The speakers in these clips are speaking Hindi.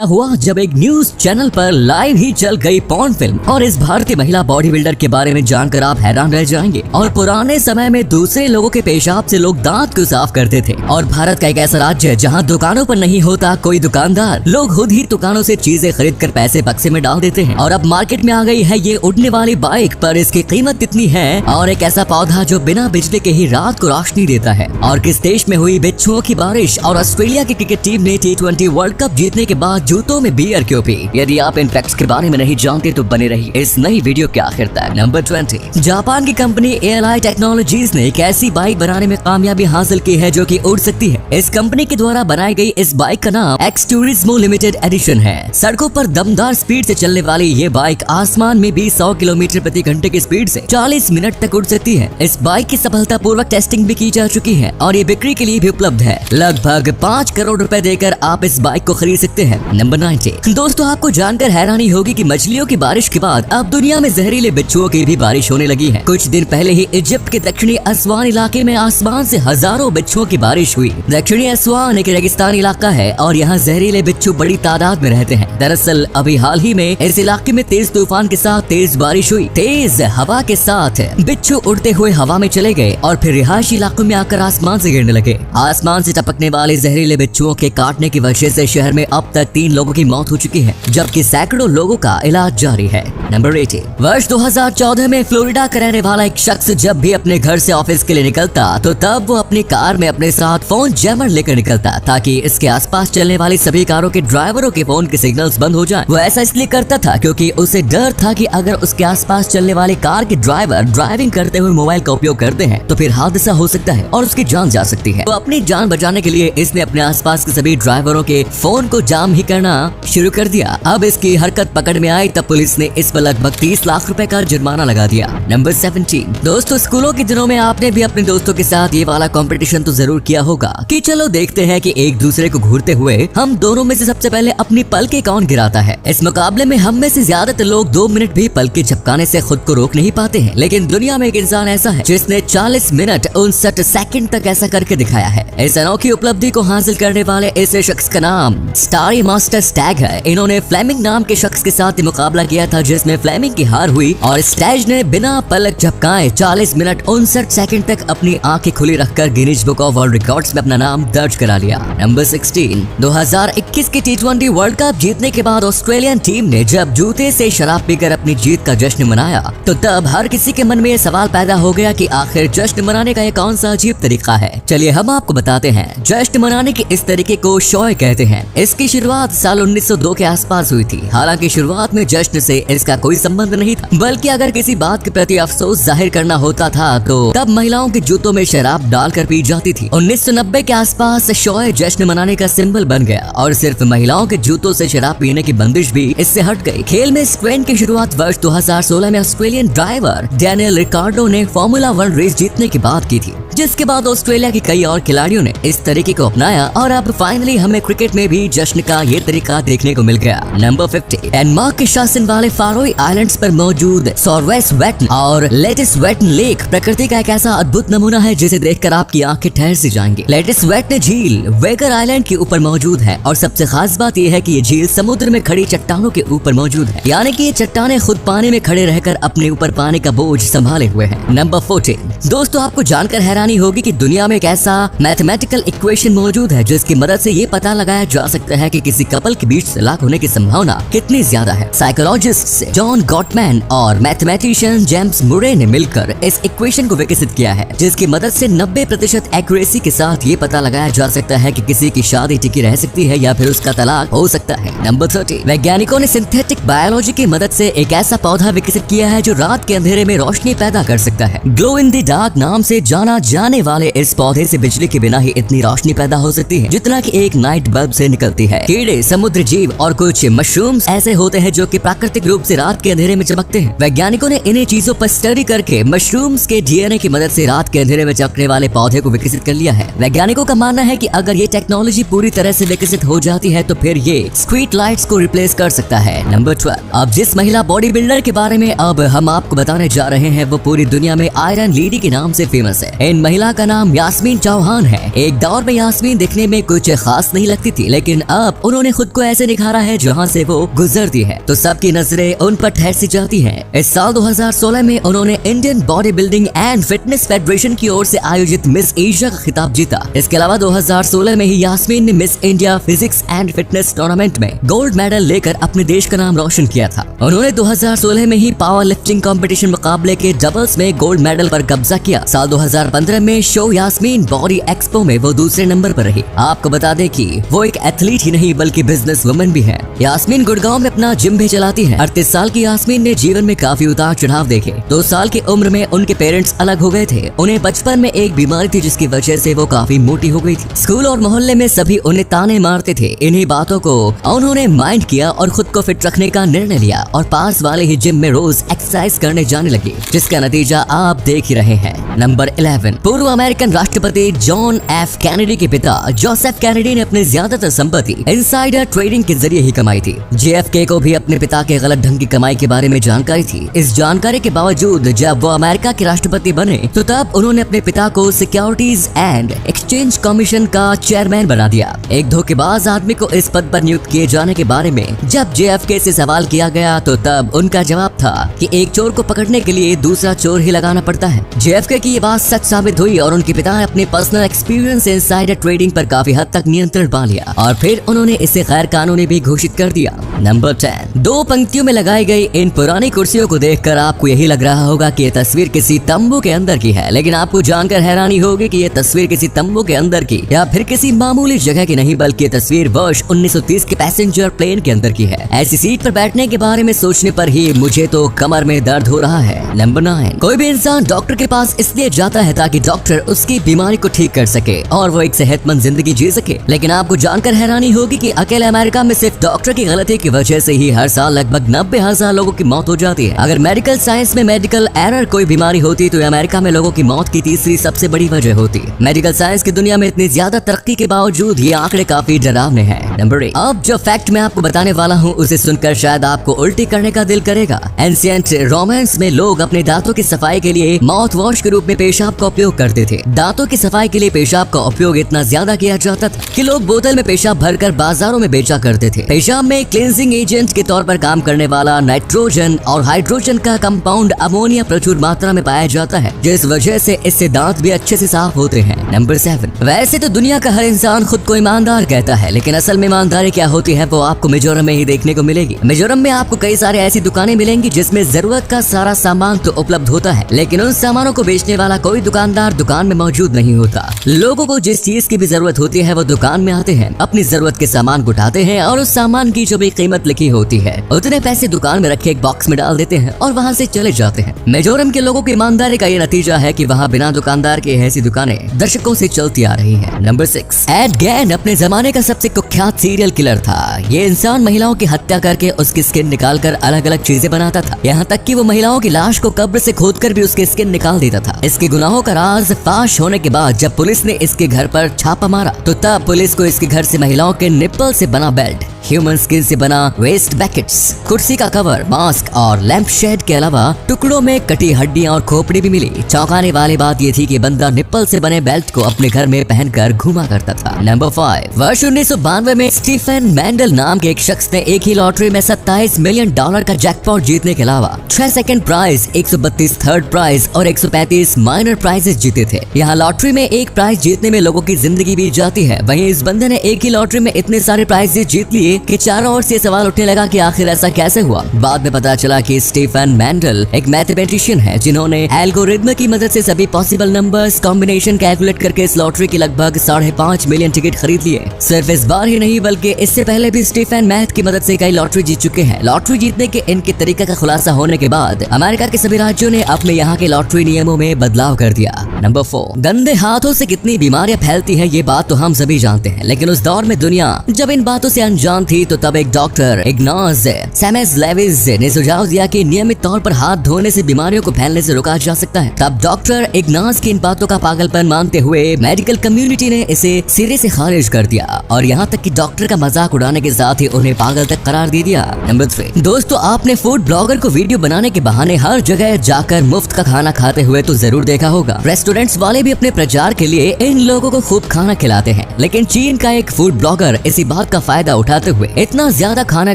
हुआ जब एक न्यूज चैनल पर लाइव ही चल गई पॉर्न फिल्म और इस भारतीय महिला बॉडी बिल्डर के बारे में जानकर आप हैरान रह जाएंगे। और पुराने समय में दूसरे लोगों के पेशाब से लोग दांत क्यों साफ करते थे। और भारत का एक ऐसा राज्य है जहां दुकानों पर नहीं होता कोई दुकानदार, लोग खुद ही दुकानों से चीजें खरीद कर पैसे बक्से में डाल देते हैं। और अब मार्केट में आ गई है ये उड़ने वाली बाइक, पर इसकी कीमत कितनी है। और एक ऐसा पौधा जो बिना बिजली के ही रात को रोशनी देता है। और किस देश में हुई बिच्छुओं की बारिश। और ऑस्ट्रेलिया की क्रिकेट टीम ने T20 वर्ल्ड कप जीतने के बाद जूतों में बियर क्यों पी। यदि आप इन फैक्ट्स के बारे में नहीं जानते तो बने रहिए इस नई वीडियो के आखिर तक। नंबर 20, जापान की कंपनी ALI टेक्नोलॉजीज ने एक ऐसी बाइक बनाने में कामयाबी हासिल की है जो कि उड़ सकती है। इस कंपनी के द्वारा बनाई गई इस बाइक का नाम X Turismo लिमिटेड एडिशन है। सड़कों पर दमदार स्पीड से चलने वाली ये बाइक आसमान में भी 100 किलोमीटर प्रति घंटे की स्पीड से 40 मिनट तक उड़ सकती है। इस बाइक की सफलतापूर्वक टेस्टिंग भी की जा चुकी है और ये बिक्री के लिए भी उपलब्ध है। लगभग 5 करोड़ रुपए देकर आप इस बाइक को खरीद सकते हैं। नंबर 9, दोस्तों आपको जानकर हैरानी होगी कि मछलियों की बारिश के बाद अब दुनिया में जहरीले बिच्छुओं की भी बारिश होने लगी है। कुछ दिन पहले ही इजिप्ट के दक्षिणी अस्वान इलाके में आसमान से हजारों बिच्छुओं की बारिश हुई। दक्षिणी अस्वान एक रेगिस्तानी इलाका है और यहाँ जहरीले बिच्छू बड़ी तादाद में रहते हैं। दरअसल अभी हाल ही में इस इलाके में तेज तूफान के साथ तेज बारिश हुई। तेज हवा के साथ बिच्छू उड़ते हुए हवा में चले गए और फिर रिहायशी इलाकों में आकर आसमान से गिरने लगे। आसमान से टपकने वाले जहरीले बिच्छुओं के काटने की वजह से शहर में अब तक 3 लोगों की मौत हो चुकी है, जबकि सैकड़ों लोगों का इलाज जारी है। नंबर 18, वर्ष 2014 में फ्लोरिडा का रहने वाला एक शख्स जब भी अपने घर से ऑफिस के लिए निकलता तो तब वो अपनी कार में अपने साथ फोन जैमर लेकर निकलता ताकि इसके आसपास चलने वाली सभी कारों के ड्राइवरों के फोन के सिग्नल्स बंद हो जाएं। वो ऐसा इसलिए करता था क्योंकि उसे डर था कि अगर उसके आसपास चलने वाले कार के ड्राइवर ड्राइविंग करते हुए मोबाइल का उपयोग करते हैं तो फिर हादसा हो सकता है और उसकी जान जा सकती है। तो अपनी जान बचाने के लिए इसने अपने आसपास के सभी ड्राइवरों के फोन को जाम ही करना शुरू कर दिया। अब इसकी हरकत पकड़ में आई तब पुलिस ने इस पर लगभग 30 लाख रुपए का जुर्माना लगा दिया। नंबर 17, दोस्तों स्कूलों के दिनों में आपने भी अपने दोस्तों के साथ ये वाला कंपटीशन तो जरूर किया होगा कि चलो देखते हैं कि एक दूसरे को घूरते हुए हम दोनों में से सबसे पहले अपनी पलकें कौन गिराता है। इस मुकाबले में हम में से ज्यादातर लोग 2 मिनट भी पलकें झपकाने से खुद को रोक नहीं पाते हैं, लेकिन दुनिया में एक इंसान ऐसा है जिसने 40 मिनट 59 सेकंड तक ऐसा करके दिखाया है। इस अनोखी उपलब्धि को हासिल करने वाले इस शख्स का नाम स्टारी मास्टर स्टैग है। इन्होंने फ्लेमिंग नाम के शख्स के साथ मुकाबला किया था जिसमें फ्लेमिंग की हार हुई और स्टैग ने बिना पलक झपकाए 40 मिनट 59 सेकंड तक अपनी आंखें खुली रखकर Guinness book of world records में अपना नाम दर्ज करा लिया। नंबर 16, 2021 के T20 वर्ल्ड कप जीतने के बाद ऑस्ट्रेलियन टीम ने जब जूते से शराब पीकर अपनी जीत का जश्न मनाया तो तब हर किसी के मन में ये सवाल पैदा हो गया कि आखिर जश्न मनाने का ये कौन सा अजीब तरीका है। चलिए हम आपको बताते हैं। जश्न मनाने के इस तरीके को शॉय कहते हैं। इसकी शुरुआत साल 1902 के आसपास हुई थी। हालांकि शुरुआत में जश्न से इसका कोई संबंध नहीं था, बल्कि अगर किसी बात के प्रति अफसोस जाहिर करना होता था तो तब महिलाओं के जूतों में शराब डालकर पी जाती थी। 1990 के आसपास शॉय जश्न मनाने का सिंबल बन गया और सिर्फ महिलाओं के जूतों से शराब पीने की बंदिश भी इससे हट गई। खेल में इस ट्रेंड की शुरुआत वर्ष 2016 में ऑस्ट्रेलियन ड्राइवर डैनियल रिकार्डो ने फॉर्मूला 1 रेस जीतने की बात की थी, जिसके बाद ऑस्ट्रेलिया के कई और खिलाड़ियों ने इस तरीके को अपनाया और अब फाइनली हमें क्रिकेट में भी जश्न का ये तरीका देखने को मिल गया। नंबर 50, डेनमार्क के शासन वाले फारोई आइलैंड्स पर मौजूद सोरवेसवेटन और लेटिसवेटन लेक प्रकृति का एक ऐसा अद्भुत नमूना है जिसे देखकर आपकी आंखें ठहर सी जाएंगी। लेटिसवेटन झील वेगर आइलैंड के ऊपर मौजूद है और सबसे खास बात यह है कि ये झील समुद्र में खड़ी चट्टानों के ऊपर मौजूद है, यानी कि ये चट्टानें खुद पानी में खड़े रहकर अपने ऊपर पानी का बोझ संभाले हुए हैं। नंबर 14, दोस्तों आपको जानकर हैरानी होगी कि दुनिया में एक ऐसा मैथमेटिकल इक्वेशन मौजूद है जिसकी मदद से ये पता लगाया जा सकता है कि किसी कपल के बीच तलाक होने की संभावना कितनी ज्यादा है। साइकोलॉजिस्ट जॉन गॉटमैन और मैथमेटिशियन जेम्स मुरे ने मिलकर इस इक्वेशन को विकसित किया है, जिसकी मदद से 90% एक्यूरेसी के साथ ये पता लगाया जा सकता है कि किसी की शादी टिकी रह सकती है या फिर उसका तलाक हो सकता है। नंबर 30, वैज्ञानिकों ने सिंथेटिक बायोलॉजी की मदद से एक ऐसा पौधा विकसित किया है जो रात के अंधेरे में रोशनी पैदा कर सकता है। ग्लो इन द डार्क नाम से जाना जाने वाले इस पौधे से बिजली के बिना ही इतनी रोशनी पैदा हो सकती है जितना कि एक नाइट बल्ब से निकलती है। कीड़े, समुद्र जीव और कुछ मशरूम्स ऐसे होते हैं जो कि प्राकृतिक रूप से रात के अंधेरे में चमकते हैं। वैज्ञानिकों ने इन्हीं चीजों पर स्टडी करके मशरूम्स के DNA की मदद से रात के अंधेरे में चमकने वाले पौधे को विकसित कर लिया है। वैज्ञानिकों का मानना है कि अगर ये टेक्नोलॉजी पूरी तरह से विकसित हो जाती है तो फिर ये स्ट्रीट लाइट्स को रिप्लेस कर सकता है। नंबर 12, अब जिस महिला बॉडी बिल्डर के बारे में अब हम आपको बताने जा रहे हैं वो पूरी दुनिया में आयरन लेडी के नाम से फेमस है। इन महिला का नाम यास्मीन चौहान है। एक दौर में यास्मीन दिखने में कुछ खास नहीं लगती थी, लेकिन अब उन्होंने खुद को ऐसे निखारा है जहाँ से वो गुजरती है तो सबकी नजरें उन पर ठहर सी जाती हैं। इस साल 2016 में उन्होंने Indian body building and fitness federation की ओर से आयोजित मिस एशिया का खिताब जीता। इसके अलावा 2016 में ही यास्मीन ने miss India physics and fitness tournament में गोल्ड मेडल लेकर अपने देश का नाम रोशन किया था। उन्होंने 2016 में ही पावर लिफ्टिंग कंपटीशन मुकाबले के डबल्स में गोल्ड मेडल पर कब्जा किया। साल 2015 में शो यास्मीन बॉडी एक्सपो में वो दूसरे नंबर पर रही। आपको बता दें कि वो एक एथलीट ही नहीं बल्कि बिजनेस वुमन भी है। यास्मीन गुड़गांव में अपना जिम भी चलाती है। 38 साल की यास्मीन ने जीवन में काफी उतार चढ़ाव देखे। 2 साल की उम्र में उनके पेरेंट्स अलग हो गए थे। उन्हें बचपन में एक बीमारी थी जिसकी वजह से वो काफी मोटी हो गई थी। स्कूल और मोहल्ले में सभी उन्हें ताने मारते थे। इन्हीं बातों को उन्होंने माइंड किया और खुद को फिट रखने का निर्णय लिया और पास वाले ही जिम में रोज एक्सरसाइज करने जाने लगी, जिसका नतीजा आप देख ही रहे हैं। नंबर 11, पूर्व अमेरिकन राष्ट्रपति जॉन एफ कैनेडी के पिता जोसेफ कैनेडी ने अपनी ज्यादातर संपत्ति इनसाइडर ट्रेडिंग के जरिए ही कमाई थी। JFK को भी अपने पिता के गलत ढंग की कमाई के बारे में जानकारी थी। इस जानकारी के बावजूद जब वो अमेरिका के राष्ट्रपति बने तो तब उन्होंने अपने पिता को सिक्योरिटीज एंड एक्सचेंज कमीशन का चेयरमैन बना दिया। एक धोखेबाज आदमी को इस पद पर नियुक्त किए जाने के बारे में जब JFK से सवाल किया गया तो तब उनका जवाब था कि एक चोर को पकड़ने के लिए दूसरा चोर ही लगाना पड़ता है। JFK की ये बात सच साबित हुई और उनके पिता ने अपने पर्सनल एक्सपीरियंस इनसाइडर ट्रेडिंग पर काफी हद तक नियंत्रण पा लिया और फिर उन्होंने इसे गैर कानूनी भी घोषित कर दिया। नंबर 10, 2 पंक्तियों में लगाई गई इन पुरानी कुर्सियों को देखकर आपको यही लग रहा होगा कि ये तस्वीर किसी तंबू के अंदर की है, लेकिन आपको जानकर हैरानी होगी कि ये तस्वीर किसी तंबू के अंदर की या फिर किसी मामूली जगह की नहीं बल्कि ये तस्वीर वर्ष 1930 के पैसेंजर प्लेन के अंदर की है। ऐसी सीट पर बैठने के बारे में सोचने पर ही मुझे तो कमर में दर्द हो रहा है। नंबर 9, कोई भी इंसान डॉक्टर के पास इसलिए जाता है ताकि डॉक्टर उसकी बीमारी को ठीक कर सके और वो एक सेहतमंद जिंदगी जी सके, लेकिन आपको जानकर हैरानी होगी कि अकेले अमेरिका में सिर्फ डॉक्टर की गलती की वजह से ही हर साल लगभग 90,000 लोगों की मौत हो जाती है। अगर मेडिकल साइंस में मेडिकल एरर कोई बीमारी होती तो अमेरिका में लोगों की मौत की तीसरी सबसे बड़ी वजह होती। मेडिकल साइंस की दुनिया में इतनी ज्यादा तरक्की के बावजूद ये आंकड़े काफी डरावने हैं। नंबर 8, अब जो फैक्ट मैं आपको बताने वाला हूँ उसे सुनकर शायद आपको उल्टी करने का दिल करेगा। एंशिएंट रोमांस में लोग अपने दांतों की सफाई के लिए माउथ वॉश के रूप में पेशाब का उपयोग करते थे। दांतों की सफाई के लिए पेशाब का उपयोग इतना ज्यादा किया जाता था कि लोग बोतल में पेशाब भरकर बाजारों में बेचा करते थे। पेशाब में क्लींजिंग एजेंट के तौर पर काम करने वाला नाइट्रोजन और हाइड्रोजन का कंपाउंड अमोनिया प्रचुर मात्रा में पाया जाता है, जिस वजह से इससे दांत भी अच्छे से साफ होते हैं। नंबर 7, वैसे तो दुनिया का हर इंसान खुद को ईमानदार कहता है, लेकिन असल में ईमानदारी क्या होती है वो आपको मिजोरम में ही देखने को मिलेगी। मिजोरम में आपको कई सारे ऐसी दुकानें मिलेंगी जिसमें जरूरत का सारा सामान तो उपलब्ध होता है, लेकिन उन सामानों को बेचने वाला कोई दुकानदार दुकान में मौजूद नहीं होता। लोगों को जिस चीज की भी जरूरत होती है वो दुकान में आते हैं, अपनी जरूरत के सामान को उठाते हैं और उस सामान की जो भी कीमत लिखी होती है उतने पैसे दुकान में रखे एक बॉक्स में डाल देते हैं और वहाँ से चले जाते हैं। मिजोरम के लोगों की ईमानदारी का ये नतीजा है कि वहाँ बिना दुकानदार के ऐसी दुकानें दशकों से चलती आ रही हैं। नंबर 6, एड गेन अपने जमाने का सबसे कुख्यात सीरियल किलर था। ये इंसान महिलाओं की हत्या करके उसकी स्किन निकालकर अलग अलग चीजें बनाता था, यहाँ तक कि वो महिलाओं की लाश को कब्र से खोदकर भी उसकी स्किन निकाल देता था। इसके गुनाहों का राज फाश होने के बाद जब पुलिस ने इसके घर पर छापा मारा तो तब पुलिस को इसके घर से महिलाओं के निप्पल से बना बेल्ट, ह्यूमन स्किन से बना वेस्ट बैकेट्स, कुर्सी का कवर, मास्क और लैंप शेड के अलावा टुकड़ों में कटी हड्डियां और खोपड़ी भी मिली। चौंकाने वाली बात ये थी कि बंदा निप्पल से बने बेल्ट को अपने घर में पहनकर घूमा करता था। नंबर 5, वर्ष 1992 में स्टीफन मैंडल नाम के एक शख्स ने एक ही लॉटरी में $27 मिलियन का जैकपॉट जीतने के अलावा 6 सेकंड प्राइज, 132 थर्ड प्राइज और 135 माइनर प्राइजेस जीते थे। यहाँ लॉटरी में एक प्राइज जीतने में लोगों की जिंदगी बीत जाती है, वहीं इस बंदे ने एक ही लॉटरी में इतने सारे प्राइजेस जीत लिए कि चारों ओर से सवाल उठने लगा कि आखिर ऐसा कैसे हुआ। बाद में पता चला कि स्टीफन मैंडल एक मैथमेटिशियन है जिन्होंने एल्गोरिथम की मदद से सभी पॉसिबल नंबर्स कॉम्बिनेशन कैलकुलेट करके इस लॉटरी की लगभग 5.5 मिलियन टिकट खरीद लिए। सिर्फ इस बार ही नहीं बल्कि इससे पहले भी स्टीफन मैथ की मदद से कई लॉटरी जीत चुके हैं। लॉटरी जीतने के इनके तरीके का खुलासा होने के बाद अमेरिका के सभी राज्यों ने अपने यहाँ के लॉटरी नियमों में बदलाव कर दिया। नंबर 4, गंदे हाथों से कितनी बीमारियां फैलती हैं ये बात तो हम सभी जानते हैं, लेकिन उस दौर में दुनिया जब इन बातों से अनजान थी तो तब एक डॉक्टर इग्नास सैमेस लेविस ने सुझाव दिया कि नियमित तौर पर हाथ धोने से बीमारियों को फैलने से रोका जा सकता है। तब डॉक्टर इग्नास की इन बातों का पागलपन मानते हुए मेडिकल कम्युनिटी ने इसे सिरे से खारिज कर दिया और यहाँ तक कि डॉक्टर का मजाक उड़ाने के साथ ही उन्हें पागल तक करार दे दिया। नंबर 3, दोस्तों आपने फूड ब्लॉगर को वीडियो बनाने के बहाने हर जगह जाकर मुफ्त का खाना खाते हुए तो जरूर देखा होगा। रेस्टोरेंट्स वाले भी अपने प्रचार के लिए इन लोगों को खूब खाना खिलाते हैं, लेकिन चीन का एक फूड ब्लॉगर इसी बात का फायदा उठाते हुए इतना ज्यादा खाना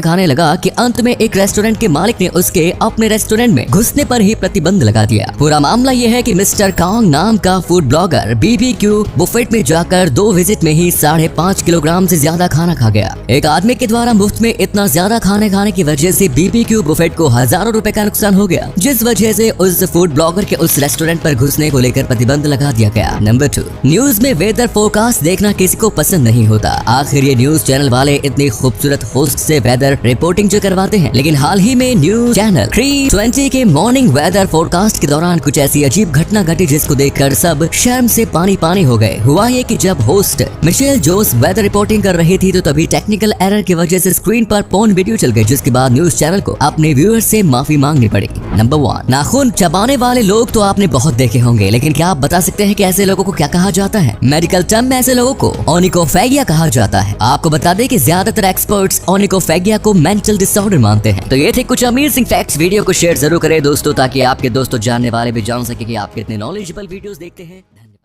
खाने लगा कि अंत में एक रेस्टोरेंट के मालिक ने उसके अपने रेस्टोरेंट में घुसने पर ही प्रतिबंध लगा दिया। पूरा मामला यह है कि मिस्टर कांग नाम का फूड ब्लॉगर BBQ बुफेट में जाकर 2 विजिट में ही 5.5 किलोग्राम से ज्यादा खाना खा गया। एक आदमी के द्वारा मुफ्त में इतना ज्यादा खाने की वजह से BBQ बुफेट को हजारों रुपए का नुकसान हो गया, जिस वजह से उस फूड ब्लॉगर के उस रेस्टोरेंट पर घुसने को लेकर प्रतिबंध लगा दिया गया। नंबर 2, न्यूज में वेदर फोरकास्ट देखना किसी को पसंद नहीं होता। आखिर ये न्यूज चैनल वाले इतनी खूबसूरत होस्ट से वेदर रिपोर्टिंग जो करवाते हैं, लेकिन हाल ही में न्यूज चैनल 320 के मॉर्निंग वेदर फोरकास्ट के दौरान कुछ ऐसी अजीब घटना घटी जिसको देखकर सब शर्म से पानी हो गए। हुआ ये कि जब होस्ट मिशेल जोस वेदर रिपोर्टिंग कर रही थी तो तभी टेक्निकल एरर की वजह से स्क्रीन पर पोर्न वीडियो चल गई, जिसके बाद न्यूज चैनल को अपने व्यूअर्स से माफी मांगनी पड़ी। नंबर 1, नाखून चबाने वाले लोग तो आपने बहुत देखे होंगे, लेकिन क्या आप बता सकते हैं कि ऐसे लोगों को क्या कहा जाता है? मेडिकल टर्म में ऐसे लोगों को ओनिकोफेगिया कहा जाता है। आपको बता दें कि ज्यादातर एक्सपर्ट्स ओनिकोफेगिया को मेंटल डिसऑर्डर मानते हैं। तो ये थे कुछ अमेजिंग फैक्ट्स। वीडियो को शेयर जरूर करें दोस्तों, ताकि आपके दोस्तों जानने वाले भी जान सके कि आप कितने नॉलेजेबल वीडियोस देखते हैं।